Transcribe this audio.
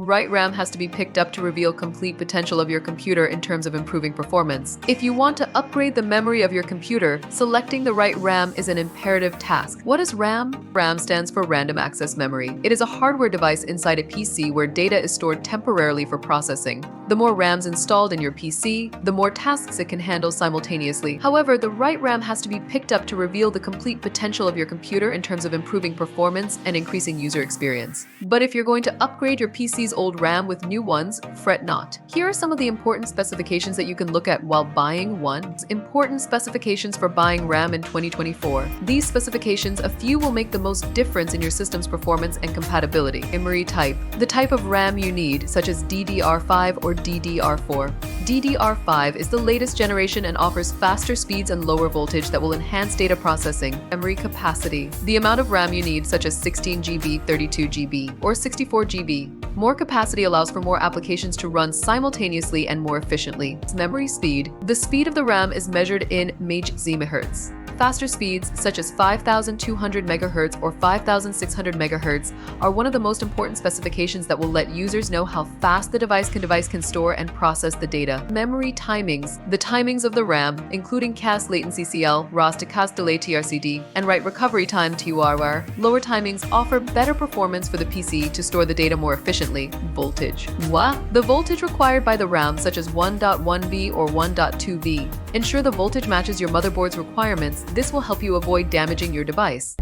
right RAM has to be picked up to reveal complete potential of your computer in terms of improving performance. If you want to upgrade the memory of your computer, selecting the right RAM is an imperative task. What is RAM? RAM stands for Random Access Memory. It is a hardware device inside a PC where data is stored temporarily for processing. The more RAMs installed in your PC, the more tasks it can handle simultaneously. However, the right RAM has to be picked up to reveal the complete potential of your computer in terms of improving performance and increasing user experience. But if you're going to upgrade your PC's old RAM with new ones, fret not. Here are some of the important specifications that you can look at while buying one. Important specifications for buying RAM in 2024. These specifications, a few will make the most difference in your system's performance and compatibility. Memory type. The type of RAM you need, such as DDR5 or DDR4. DDR5 is the latest generation and offers faster speeds and lower voltage that will enhance data processing. Memory capacity. The amount of RAM you need, such as 16 GB, 32 GB, or 64 GB. More capacity allows for more applications to run simultaneously and more efficiently. Memory speed. The speed of the RAM is measured in MHz. Faster speeds, such as 5,200 MHz or 5,600 MHz, are one of the most important specifications that will let users know how fast the device can store and process the data. Memory timings. The timings of the RAM, including CAS latency CL, ROS to CAS delay TRCD, and write recovery time TURR. Lower timings offer better performance for the PC to store the data more efficiently. Voltage. The voltage required by the RAM, such as 1.1V or 1.2V. Ensure the voltage matches your motherboard's requirements. This will help you avoid damaging your device.